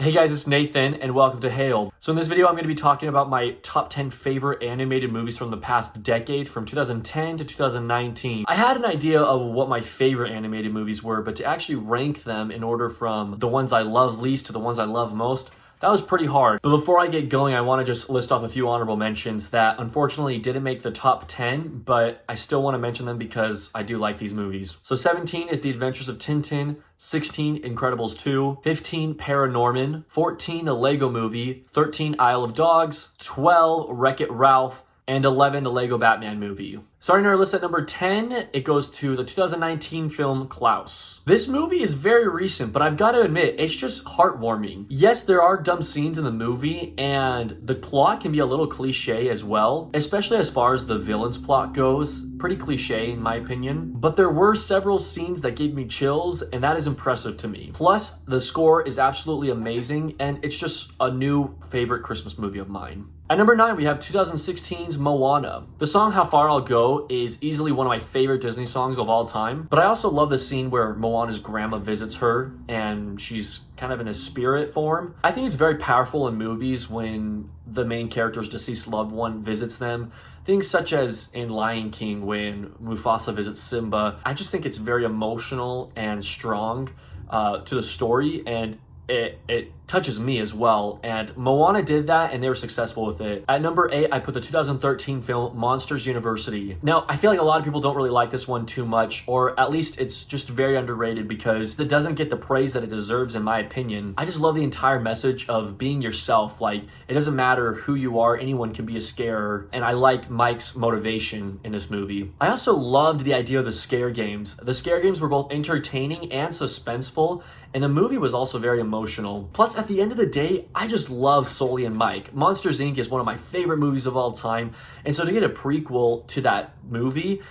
Hey guys, it's Nathan and welcome to Hale. So in this video, I'm going to be talking about my top 10 favorite animated movies from the past decade, from 2010 to 2019. I had an idea of what my favorite animated movies were, but to actually rank them in order from the ones I love least to the ones I love most, that was pretty hard. But before I get going, I want to just list off a few honorable mentions that unfortunately didn't make the top 10, but I still want to mention them because I do like these movies. So 17 is The Adventures of Tintin, 16, Incredibles 2, 15, Paranorman, 14, The Lego Movie, 13, Isle of Dogs, 12, Wreck-It Ralph, and 11, The Lego Batman Movie. Starting our list at number 10, it goes to the 2019 film Klaus. This movie is very recent, but I've got to admit, it's just heartwarming. Yes, there are dumb scenes in the movie, and the plot can be a little cliche as well, especially as far as the villain's plot goes. Pretty cliche in my opinion, but there were several scenes that gave me chills, and that is impressive to me. Plus, the score is absolutely amazing, and it's just a new favorite Christmas movie of mine. At number 9, we have 2016's Moana. The song How Far I'll Go is easily one of my favorite Disney songs of all time, but I also love the scene where Moana's grandma visits her and she's kind of in a spirit form. I think it's very powerful in movies when the main character's deceased loved one visits them. Things such as in Lion King when Mufasa visits Simba. I just think it's very emotional and strong to the story, and it touches me as well, and Moana did that and they were successful with it. At number 8, I put the 2013 film Monsters University. Now, I feel like a lot of people don't really like this one too much, or at least it's just very underrated because it doesn't get the praise that it deserves in my opinion. I just love the entire message of being yourself. Like, it doesn't matter who you are, anyone can be a scarer, and I like Mike's motivation in this movie. I also loved the idea of the scare games. The scare games were both entertaining and suspenseful, and the movie was also very emotional. Plus, at the end of the day, I just love Sully and Mike. Monsters, Inc. is one of my favorite movies of all time, and so to get a prequel to that movie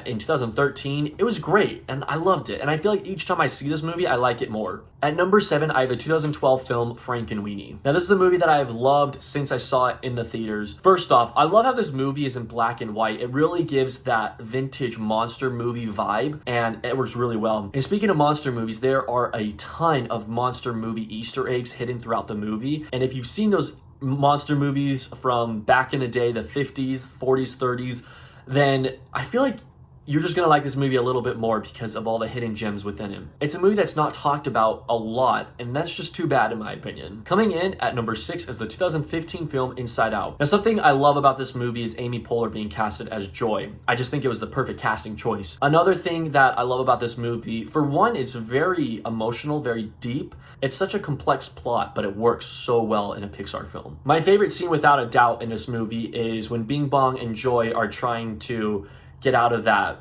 in 2013, it was great, and I loved it. And I feel like each time I see this movie, I like it more. At number 7, I have the 2012 film Frankenweenie. Now, this is a movie that I have loved since I saw it in the theaters. First off, I love how this movie is in black and white. It really gives that vintage monster movie vibe, and it works really well. And speaking of monster movies, there are a ton of monster movie Easter eggs hidden throughout the movie. And if you've seen those monster movies from back in the day, the 50s, 40s, 30s, then I feel like you're just gonna like this movie a little bit more because of all the hidden gems within it. It's a movie that's not talked about a lot, and that's just too bad in my opinion. Coming in at number 6 is the 2015 film Inside Out. Now, something I love about this movie is Amy Poehler being casted as Joy. I just think it was the perfect casting choice. Another thing that I love about this movie, for one, it's very emotional, very deep. It's such a complex plot, but it works so well in a Pixar film. My favorite scene without a doubt in this movie is when Bing Bong and Joy are trying to get out of that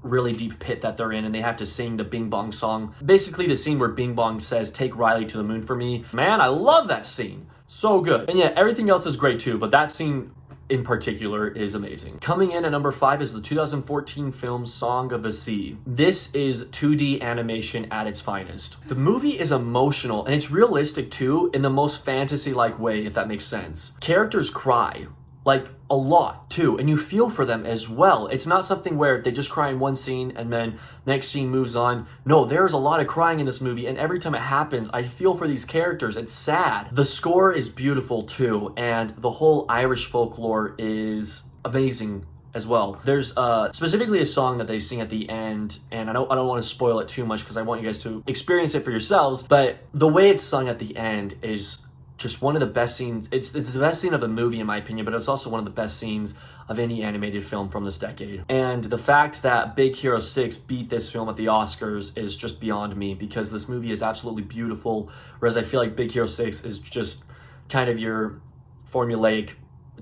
really deep pit that they're in, and they have to sing the Bing Bong song. Basically the scene where Bing Bong says, "Take Riley to the moon for me." Man, I love that scene. So good. And yeah, everything else is great too, but that scene in particular is amazing. Coming in at number 5 is the 2014 film Song of the Sea. This is 2D animation at its finest. The movie is emotional, and it's realistic too, in the most fantasy-like way, if that makes sense. Characters cry. Like, a lot too, and you feel for them as well. It's not something where they just cry in one scene and then next scene moves on. No, there's a lot of crying in this movie, and every time it happens, I feel for these characters. It's sad. The score is beautiful too, and the whole Irish folklore is amazing as well. There's specifically a song that they sing at the end, and I don't want to spoil it too much because I want you guys to experience it for yourselves, but the way it's sung at the end is just one of the best scenes. It's the best scene of the movie in my opinion, but it's also one of the best scenes of any animated film from this decade. And the fact that Big Hero 6 beat this film at the Oscars is just beyond me, because this movie is absolutely beautiful, whereas I feel like Big Hero 6 is just kind of your formulaic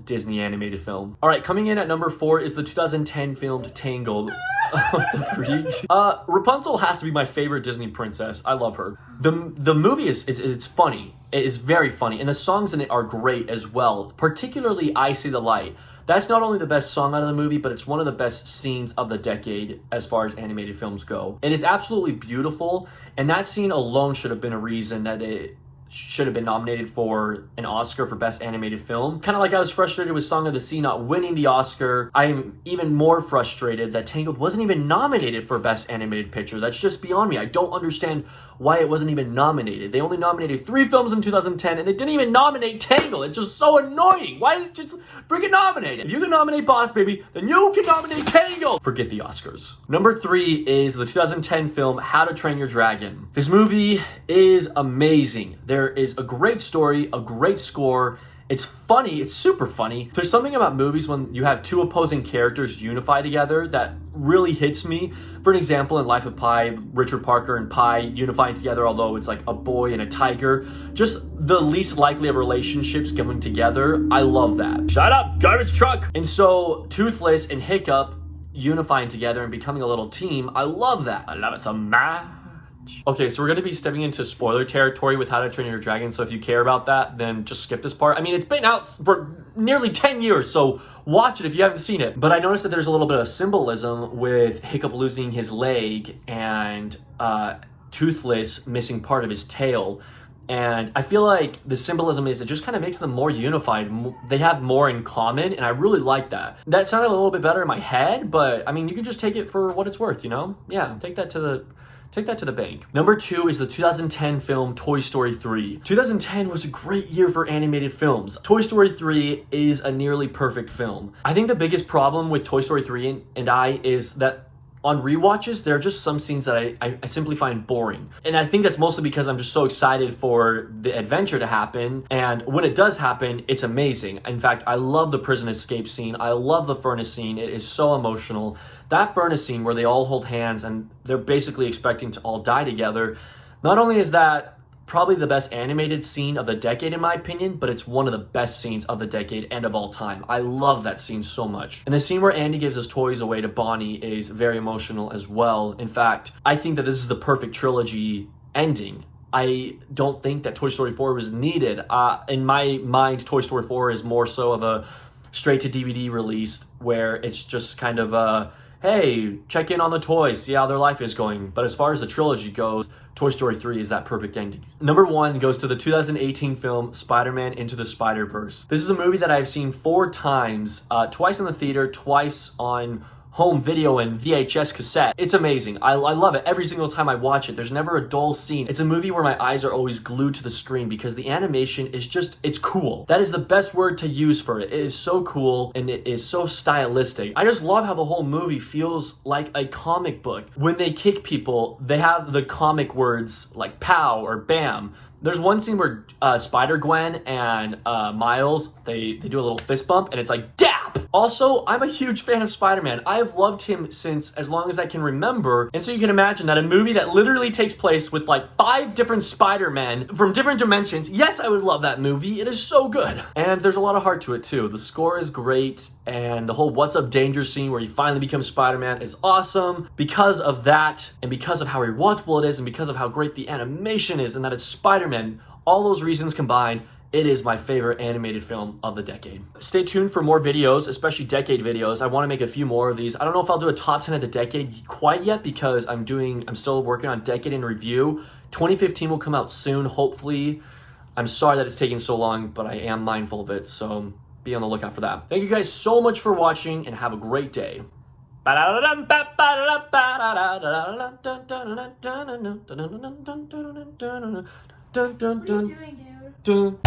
Disney animated film. All right, coming in at number 4 is the 2010 film Tangled. Rapunzel has to be my favorite Disney princess. I love her. The movie it's funny. It is very funny, and the songs in it are great as well. Particularly I See the Light. That's not only the best song out of the movie, but it's one of the best scenes of the decade as far as animated films go. It is absolutely beautiful, and that scene alone should have been a reason that it should have been nominated for an Oscar for Best Animated Film. Kind of like I was frustrated with Song of the Sea not winning the Oscar, I am even more frustrated that Tangled wasn't even nominated for Best Animated Picture. That's just beyond me. I don't understand why it wasn't even nominated. They only nominated 3 films in 2010, and they didn't even nominate Tangled. It's just so annoying. Why did it just freaking nominate it? If you can nominate Boss Baby, then you can nominate Tangled. Forget the Oscars. Number 3 is the 2010 film How to Train Your Dragon. This movie is amazing. There is a great story, a great score. It's funny, it's super funny. There's something about movies when you have 2 opposing characters unify together that really hits me. For an example, in Life of Pi, Richard Parker and Pi unifying together, although it's like a boy and a tiger. Just the least likely of relationships coming together. I love that. Shut up, garbage truck! And so, Toothless and Hiccup unifying together and becoming a little team, I love that. I love it so much. Okay, so we're going to be stepping into spoiler territory with How to Train Your Dragon, so if you care about that, then just skip this part. I mean, it's been out for nearly 10 years, so watch it if you haven't seen it. But I noticed that there's a little bit of symbolism with Hiccup losing his leg and Toothless missing part of his tail. And I feel like the symbolism is it just kind of makes them more unified. They have more in common, and I really like that. That sounded a little bit better in my head, but I mean, you can just take it for what it's worth, you know? Yeah, take that to the bank. Number 2 is the 2010 film Toy Story 3. 2010 was a great year for animated films. Toy Story 3 is a nearly perfect film. I think the biggest problem with Toy Story 3 and I is that on rewatches, there are just some scenes that I simply find boring. And I think that's mostly because I'm just so excited for the adventure to happen. And when it does happen, it's amazing. In fact, I love the prison escape scene. I love the furnace scene. It is so emotional. That furnace scene where they all hold hands and they're basically expecting to all die together. Not only is that probably the best animated scene of the decade in my opinion, but it's one of the best scenes of the decade and of all time. I love that scene so much. And the scene where Andy gives his toys away to Bonnie is very emotional as well. In fact, I think that this is the perfect trilogy ending. I don't think that Toy Story 4 was needed. In my mind, Toy Story 4 is more so of a straight to DVD release where it's just kind of a, hey, check in on the toys, see how their life is going. But as far as the trilogy goes, Toy Story 3 is that perfect ending. Number 1 goes to the 2018 film Spiderman Into the Spider-Verse. This is a movie that I've seen 4 times, twice in the theater, twice on home video and VHS cassette. It's amazing. I love it every single time I watch it. There's never a dull scene. It's a movie where my eyes are always glued to the screen because the animation is just, it's cool. That is the best word to use for it. It is so cool and it is so stylistic. I just love how the whole movie feels like a comic book. When they kick people, they have the comic words like pow or bam. There's one scene where Spider-Gwen and Miles, they do a little fist bump and it's like, dap! Also, I'm a huge fan of Spider-Man. I have loved him since as long as I can remember. And so you can imagine that a movie that literally takes place with like 5 different Spider-Men from different dimensions. Yes, I would love that movie. It is so good. And there's a lot of heart to it too. The score is great. And the whole What's Up Danger scene where he finally becomes Spider-Man is awesome. Because of that, and because of how rewatchable it is, and because of how great the animation is, and that it's Spider-Man, all those reasons combined, it is my favorite animated film of the decade. Stay tuned for more videos, especially decade videos. I want to make a few more of these. I don't know if I'll do a top 10 of the decade quite yet because I'm still working on decade in review. 2015 will come out soon, hopefully. I'm sorry that it's taking so long, but I am mindful of it, so be on the lookout for that. Thank you guys so much for watching and have a great day. What are you doing, dude?